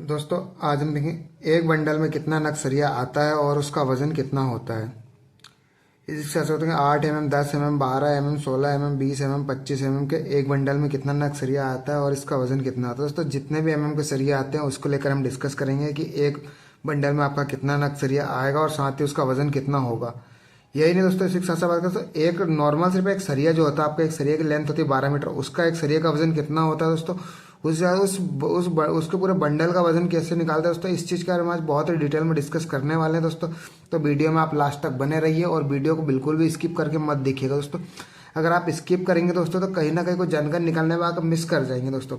दोस्तों आज हम देखें एक बंडल में कितना नग सरिया आता है और उसका वजन कितना होता है। इससे ऐसे होते हैं 8 mm, 10 mm, 12 mm, 16 mm, 20 mm, 25 mm के एक बंडल में कितना नग सरिया आता है और इसका वजन कितना आता है। दोस्तों जितने भी के सरिया आते हैं उसको लेकर हम डिस्कस करेंगे कि एक बंडल में आपका कितना नग सरिया आएगा और साथ ही उसका वजन कितना होगा। यही नहीं दोस्तों, इसी के साथ साथ बात करें तो एक नॉर्मल सिर्फ एक सरिया जो होता है, आपका एक सरिया की लेंथ होती है 12 मीटर, उसका एक सरिया का वजन कितना होता है दोस्तों। उसके पूरे बंडल का वजन कैसे निकालते हैं दोस्तों, इस चीज़ के बारे में आज बहुत ही डिटेल में डिस्कस करने वाले हैं दोस्तों। तो वीडियो में आप लास्ट तक बने रहिए और वीडियो को बिल्कुल भी स्किप करके मत देखिएगा दोस्तों। अगर आप स्किप करेंगे दोस्तों तो कहीं ना कहीं कोई जानकारी निकालने में आप मिस कर जाएंगे दोस्तों।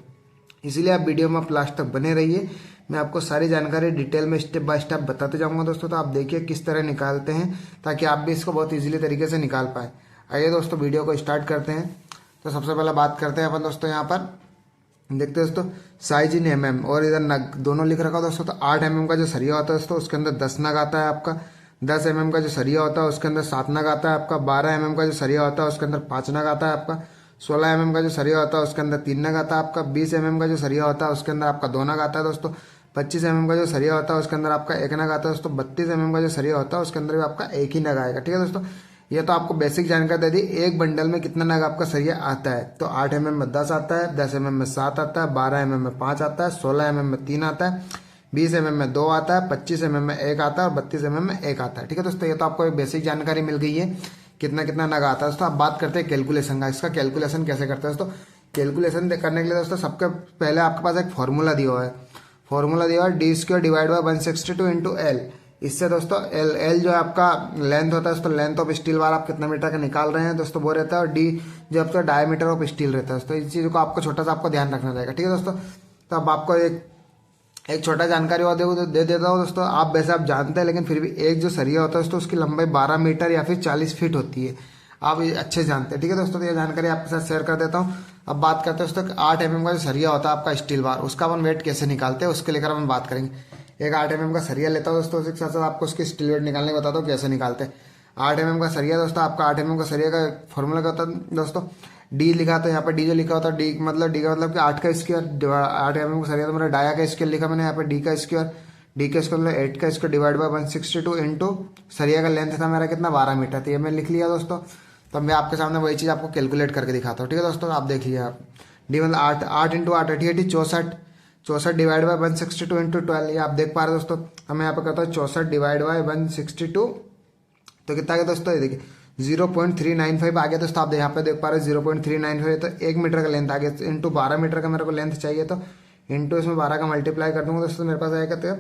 इसीलिए आप वीडियो में आप लास्ट तक बने रहिए, मैं आपको सारी जानकारी डिटेल में स्टेप बाय स्टेप बताते जाऊंगा दोस्तों। तो आप देखिए किस तरह निकालते हैं ताकि आप भी इसको बहुत इजीली तरीके से निकाल पाए। आइए दोस्तों वीडियो को स्टार्ट करते हैं। तो सबसे पहले बात करते हैं अपन दोस्तों, यहाँ पर देखते हैं दोस्तों साइज इन mm और इधर नग दोनों लिख रखा दोस्तों। तो 8 mm का जो सरिया होता है दोस्तों उसके अंदर 10 नग आता है आपका। 10 mm का जो सरिया होता है उसके अंदर 7 नग आता है आपका। 12 mm का जो सरिया होता है उसके अंदर 5 नग आता है आपका। 16 mm का जो सरिया होता है उसके अंदर 3 नग आता है आपका। 20 mm का जो सरिया होता है उसके अंदर आपका 2 नग आता है दोस्तों। 25 mm का जो सरिया होता है उसके अंदर आपका 1 नग आता है दोस्तों। 32 mm का जो सरिया होता है उसके अंदर भी आपका 1 ही नग आएगा। ठीक है दोस्तों, ये तो आपको बेसिक जानकारी दे दी एक बंडल में कितना नग आपका सरिया आता है। तो 8 mm में 10 आता है, 10 mm में 7 आता है, 12 mm में 5 आता है, 16 mm में 3 आता है, 20 mm में 2 आता है, 25 mm में 1 आता है और 32 mm में 1 आता है। ठीक है दोस्तों, ये तो आपको एक बेसिक जानकारी मिल गई है कितना कितना नग आता है दोस्तों। अब बात करते हैं कैलकुलेशन का। इसका कैलकुलेशन कैसे करते हैं दोस्तों। कैलकुलेशन करने के लिए दोस्तों सबके पहले आपके पास एक फॉर्मूला दिया हुआ है। फॉर्मूला दिया हुआ है D² divide by 162 into L. इससे दोस्तों एल जो है आपका लेंथ होता है दोस्तों, लेंथ ऑफ स्टील बार आप कितना मीटर का निकाल रहे हैं दोस्तों वो रहता है। और डी जो आपका डायमीटर ऑफ स्टील रहता है दोस्तों। इस चीज़ को आपको छोटा सा आपको ध्यान रखना रहेगा। ठीक है दोस्तों, तो अब आपको एक छोटा जानकारी और दे देता हूँ दोस्तों। आप वैसे आप जानते हैं लेकिन फिर भी एक जो सरिया होता है दोस्तों उसकी लंबाई 12 मीटर या फिर 40 फीट होती है। आप ये अच्छे जानते हैं। ठीक है दोस्तों, तो ये जानकारी आपके साथ शेयर कर देता हूँ। अब बात करते हैं दोस्तों 8 mm का जो सरिया होता है आपका स्टील बार, उसका अपन वेट कैसे निकालते हैं उसके लेकर अपन बात करेंगे। एक 8 mm का सरिया लेता हूँ दोस्तों, उसके साथ साथ आपको उसकी स्टील वेट निकालने बताता हूँ कैसे निकालते हैं। 8 mm का सरिया दोस्तों, आपका 8 mm का सरिया का फॉर्मूला क्या होता है दोस्तों, डी लिखा था यहाँ पर। डी जो लिखा होता है डी का मतलब कि 8 का स्क्वायर। 8 mm का सरिया तो मेरा डाया का स्क्वायर लिखा मैंने यहाँ पे, डी का स्क्वायर। डी का स्क्वायर मतलब 8 का स्क्वायर डिवाइड बाय 162 इंटू सरिया का लेंथ था मेरा कितना 12 मीटर। तो ये मैं लिख लिया दोस्तों। तो मैं आपके सामने वही चीज़ आपको कैलकुलेट करके दिखाता हूँ। ठीक है दोस्तों, आप देखिए आप डी मतलब 8 इंटू 8 88 64 64 डिवाइड बाय 162 इंटू 12। ये आप देख पा रहे हो दोस्तों। हमें यहाँ पे करता हूँ 64 डिवाइड बाय 162 तो कितना गया दोस्तों, ये देखिए 0.395 आ गया दोस्तों। आप यहाँ पे देख पा रहे हो 0.395। तो 1 मीटर का लेंथ आ गया इंटू 12 मीटर का मेरे को लेंथ चाहिए। तो इंटू इसमें 12 का मल्टीप्लाई कर दूंगा दोस्तों, मेरे पास आएगा तो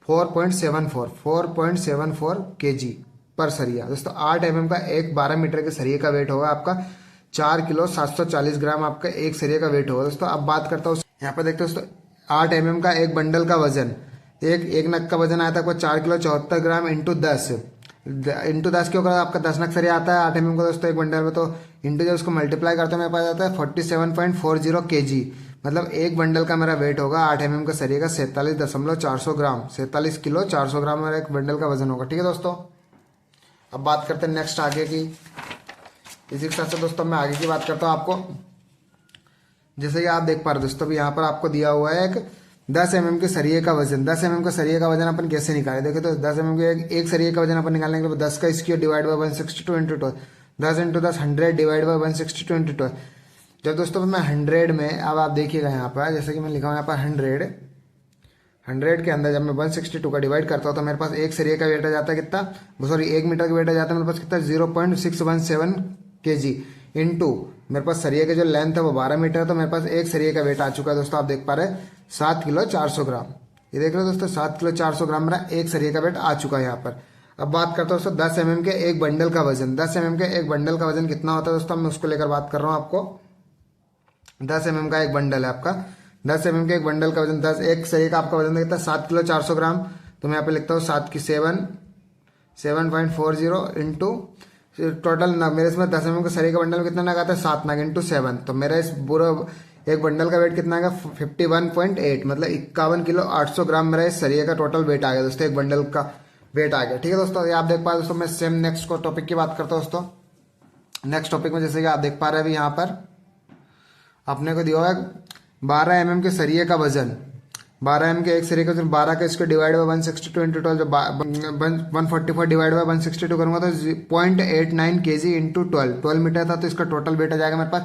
4.74 kg पर सरिया दोस्तों। 8 mm का एक 12 मीटर के सरिये का वेट होगा आपका 4 किलो 740 ग्राम आपका एक सरिये का वेट होगा दोस्तों। अब बात करता हूँ यहाँ पे देखते हो दोस्तों 8 mm का एक बंडल का वजन, एक नग का वजन आता है आपको 4 किलो 74 ग्राम इंटू 10 क्यों कर आपका 10 नग सरिया आता है 8 mm का दोस्तों एक बंडल में। तो इंटू जब उसको मल्टीप्लाई करते हैं मेरे पास आता है 47.40 kg। मतलब एक बंडल का मेरा वेट होगा 8 mm का सरिये का 47.400 ग्राम, 47 किलो 400 ग्राम मेरा एक बंडल का वजन होगा। ठीक है दोस्तों, अब बात करते हैं नेक्स्ट आगे की। इसी के साथ से दोस्तों मैं आगे की बात करता हूँ आपको। जैसे कि आप देख पा रहे हो दोस्तों, यहाँ पर आपको दिया हुआ है एक 10 mm के सरिये का वजन। 10 mm का सरिये का वजन अपन कैसे निकाले, देखिए तो 10 mm के एक सरिये का वजन अपन निकालने के लिए 10 का square divide by 162 into 12, 10 into 10 100 divide by 162 into 12। जब दोस्तों मैं 100 में, अब आप देखिएगा यहाँ पर जैसे कि मैं लिखा हूँ यहाँ पर 100 के अंदर जब मैं 162 का डिवाइड करता हूँ तो मेरे पास एक सरिये का वेट आ जाता है कितना, सॉरी 1 मीटर का वेट आ जाता है मेरे पास कितना 0.617 kg इंटू मेरे पास सरिये का जो लेंथ है वो 12 मीटर है। तो मेरे पास एक सरिये का वेट आ चुका है दोस्तों, आप देख पा रहे हैं 7 किलो 400 ग्राम। ये देख रहे हो दोस्तों 7 किलो 400 ग्राम मेरा एक सरिये का वेट आ चुका है यहाँ पर। अब बात करता हूँ दोस्तों 10 mm के एक बंडल का वजन। 10 mm के एक बंडल का वजन कितना होता है दोस्तों, मैं उसको लेकर बात कर रहा हूँ आपको। 10 mm का एक बंडल है आपका, 10 mm के एक बंडल का वजन 10 एक सरिये का आपका वजन कितना है 7 किलो 400 ग्राम। तो मैं यहाँ पे लिखता हूँ 7.40 इंटू टोटल नग मेरे इसमें 10 mm के सरिये का बंडल में कितना नग आता है 7 नग इंटू 7। तो मेरा इस पूरा एक बंडल का वेट कितना आएगा 51.8 मतलब 51 किलो 800 ग्राम मेरा इस सरिये का टोटल वेट आ गया दोस्तों, एक बंडल का वेट आ गया। ठीक है दोस्तों, ये आप देख पा रहे दोस्तों। मैं सेम नेक्स्ट को टॉपिक की बात करता हूँ दोस्तों। नेक्स्ट टॉपिक में जैसे कि आप देख पा रहे हैं अभी यहाँ पर अपने को दिया हुआ है 12 mm के सरिये का वजन। 12 mm के एक सरिये का वजन 12 का इसको डिवाइड बाय 162 इंटू 12 जब 144 डिवाइड बाय 162 करूंगा तो 0.89 kg इंटू 12 मीटर था, तो इसका टोटल वेट आ जाएगा मेरे पास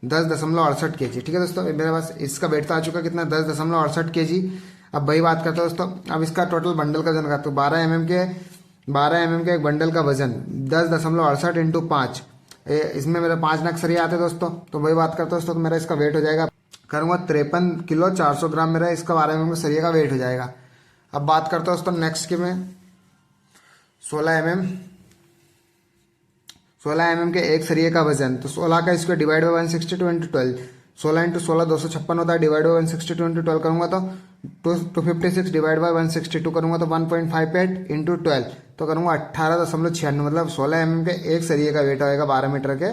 10.68 kg। ठीक है दोस्तों, मेरे पास इसका वेट तो आ चुका कितना 10.68 kg। अब वही बात करते हैं दोस्तों, अब इसका टोटल बंडल का वजन करते 12 mm के एक बंडल का वजन 10.68 इंटू 5, इसमें मेरे 5 नग सरिया आते हैं दोस्तों। तो वही बात करते हैं दोस्तों, तो मेरा इसका वेट हो जाएगा करूंगा 53 किलो 400 ग्राम मेरा इसका 12 mm का सरिया का वेट हो जाएगा। अब बात करते हैं दोस्तों नेक्स्ट की में 16 mm के एक सरिये का वजन, तो 16 का इसको डिवाइड बाय 162 इंटू 12, 16 इंटू 16 256 होता है, डिवाइड बाय 162 इंटू 12 करूंगा तो 256 डिवाइड बाय 162 करूंगा तो 1.58 इंटू 12 तो करूंगा 18.96, मतलब 16 mm के एक सरिये का वेट आएगा 12 मीटर के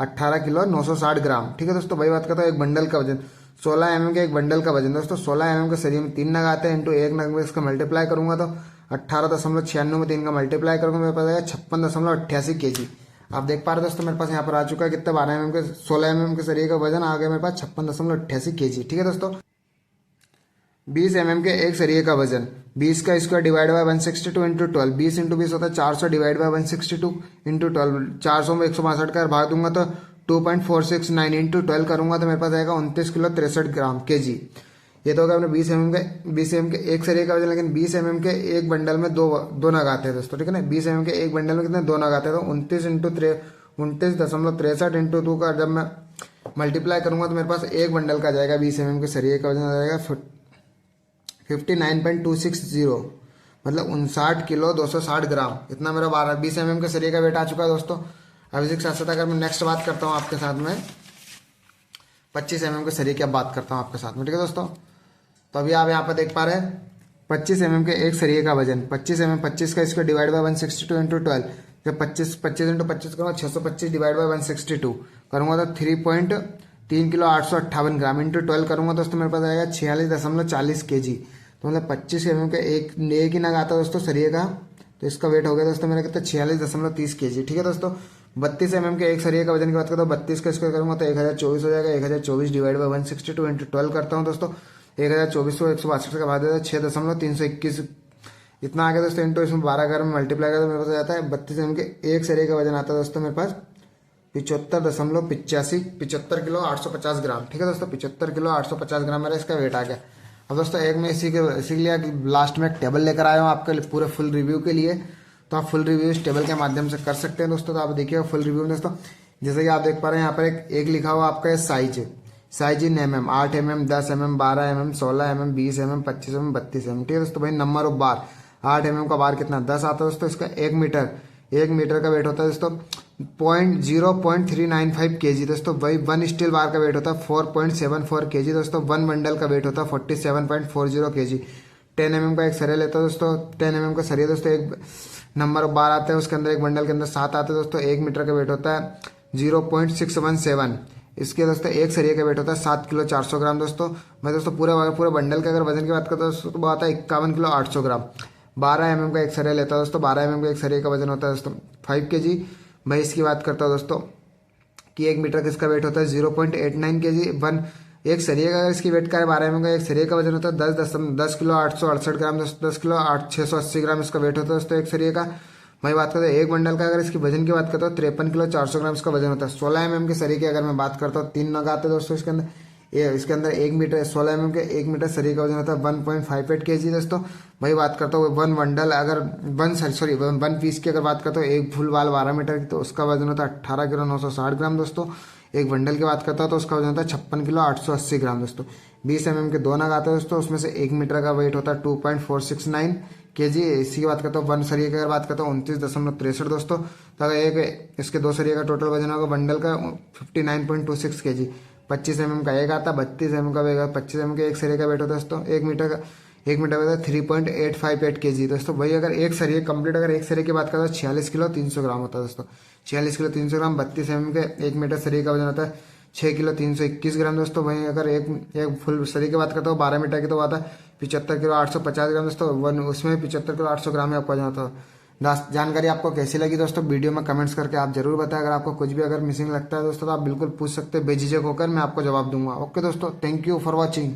18 किलो 960 ग्राम। ठीक है दोस्तों, वही बात करता हूँ एक बंडल का वजन 16 mm के एक बंडल का वजन दोस्तों 16 mm के सरिये में 3 नग आते हैं, इंटू एक नग में इसका मल्टीप्लाई करूंगा तो 18.96 में 3 का मल्टीप्लाई करूंगा मेरे पास आएगा 56.88 kg। आप देख पा रहे दोस्तों मेरे पास यहाँ पर आ चुका है कितना 12 mm के 16 mm के सरिये का वजन आ गया मेरे पास 56.88 kg। ठीक है दोस्तों, 20 mm के एक सरिये का वजन 20 का square divide by 162 into 12, 20 into 20 होता है 400 डिवाइड बाय 162 इंटू 12, 400 में 162 का भाग दूंगा तो 2.469 इंटू 12 करूंगा तो मेरे पास आएगा 29 किलो 63 ग्राम kg। ये तो होगा अपने 20 mm के एक सरिये का वजन, लेकिन 20 mm के एक बंडल में दो नग आते हैं दोस्तों। ठीक है ना, 20 mm के एक बंडल में कितने 2 नग आते हैं, तो 29.63 इंटू 2 का जब मैं मल्टीप्लाई करूंगा तो मेरे पास एक बंडल का जाएगा 20 mm के सरिये का वजन आ जाएगा 59.260, मतलब 59 किलो 260 ग्राम। इतना मेरा 20 mm के सरिये का वेट आ चुका है दोस्तों। अब इसी के साथ साथ अगर मैं नेक्स्ट बात करता हूँ आपके साथ में 25 mm के सरिये की अब बात करता हूँ आपके साथ में। ठीक है दोस्तों, तो अभी आप यहाँ पर देख पा रहे हैं 25 mm के एक सरिये का वजन 25 mm, 25 का इसको डिवाइड बाय 162 इंटू 12, जब 25 इंटू 25 करूँगा 625 डिवाइड बाय 162 करूँगा तो 3.3 किलो 858 ग्राम इंटू 12 करूँगा दोस्तों मेरे पास आएगा 46.40 kg। तो मतलब 25 mm का एक ही नग आता है दोस्तों सरिये का, तो इसका वेट हो गया दोस्तों मेरा कितना 46.30 kg। ठीक है दोस्तों, 32 mm के एक सरिये का वजन की बात करता हूँ 32 का इसको करूँगा तो 1024 हो जाएगा, 1024 डिवाइड बाय 162 इंटू 12 करता हूँ दोस्तों 1024 को 162 का भाग देता है 6.321, इतना आ गया दोस्तों इंटू इसमें 12 अगर मल्टीप्लाई करता तो मेरे पास जाता है 32 mm के एक सरिये का वजन आता है दोस्तों मेरे पास 75 किलो 850 ग्राम। ठीक है दोस्तों, 75 किलो 850 ग्राम मेरा इसका वेट आ गया। अब दोस्तों एक मैं इसीलिए लास्ट में एक टेबल लेकर आया हूँ आपके लिए पूरे फुल रिव्यू के लिए, तो आप फुल रिव्यू इस टेबल के माध्यम से कर सकते हैं दोस्तों। तो आप देखिएगा फुल रिव्यू में दोस्तों, जैसे कि आप देख पा रहे हैं यहाँ पर एक लिखा हुआ आपका size in mm 8 mm 10 mm 12 mm 16 mm 20 mm 25 mm 32 mm। ठीक है दोस्तों, भाई नंबर ऑफ बार 8 mm का बार कितना 10 आता है दोस्तों। इसका 1 मीटर का वेट होता है दोस्तों 0.395 kg दोस्तों। वही 1 स्टील बार का वेट होता है 4.74 kg दोस्तों। 1 बंडल का वेट होता है 47.40 kg। 10 mm का एक सरिया लेता है दोस्तों, 10 mm का सरिया दोस्तों एक नंबर ऑफ बार आते हैं, उसके अंदर एक बंडल के अंदर 7 आते हैं दोस्तों। 1 मीटर का वेट होता है 0.617, इसके दोस्तों एक सरिये का वेट होता है 7 किलो 400 ग्राम दोस्तों। मैं दोस्तों पूरे बंडल के अगर वजन की बात करता हूँ दोस्तों तो वो आता है 51 किलो 800 ग्राम। 12 mm का एक सरिया लेता है दोस्तों, 12 mm का एक सरिये का वजन होता है दोस्तों 5 kg। मैं इसकी बात करता हूँ दोस्तों कि 1 मीटर का इसका वेट होता है 0.89 kg। एक सरिये का अगर इसकी वेट करें 12 mm का एक सरिये का वजन होता है 10 किलो 868 ग्राम, 10 किलो 680 ग्राम इसका वेट होता है दोस्तों एक सरिये का। मैं बात करता हूँ एक बंडल का अगर इसकी वजन की बात करता हूँ 53 किलो 400 ग्राम इसका वजन होता है। 16 mm के सरिये की अगर मैं बात करता हूँ 3 नग आते हैं दोस्तों इसके अंदर, इसके अंदर 1 मीटर 16 mm के 1 मीटर सरिये का वजन होता है 1.58 kg दोस्तों। वही बात करता हूँ 1 बंडल अगर 1 पीस की अगर बात करता हूँ एक फुल वाल 12 मीटर की, तो उसका वजन होता है 18 किलो 960 ग्राम दोस्तों। एक बंडल की बात करता हूँ तो उसका वजन होता है 56 किलो 880 ग्राम दोस्तों। 20 mm के 2 नग आते हैं दोस्तों, उसमें से 1 मीटर का वेट होता है 2.469 kg। इसी की बात करता हूँ 1 सरिये की अगर बात करता हूँ 29.63 दोस्तों। तो अगर एक इसके 2 सरिये का टोटल वजन होगा बंडल का 59.26 kg। 25 mm का एक आता है, 32 mm का वेगा 25 mm के एक सरिये का वेट होता है दोस्तों। 1 मीटर होता है 3.858 kg दोस्तों। वही अगर एक सरिये कंप्लीट अगर एक सरिये की बात करता है 46 किलो 300 ग्राम होता है दोस्तों। 46 किलो 300 ग्राम। 32 mm के 1 मीटर सरिये का वजन होता है 6 किलो 321 ग्राम दोस्तों। वहीं अगर एक फुल सरिये की बात करता हूँ 12 मीटर की तो आता है 75 किलो 850 ग्राम दोस्तों। उसमें 75 किलो 800 ग्राम में आपका वजन होता है। जानकारी आपको कैसी लगी दोस्तों वीडियो में कमेंट्स करके आप जरूर बताएं। अगर आपको कुछ भी अगर मिसिंग लगता है दोस्तों तो आप बिल्कुल पूछ सकते हैं बेझिझक होकर, मैं आपको जवाब दूंगा। ओके दोस्तों, थैंक यू फॉर वॉचिंग।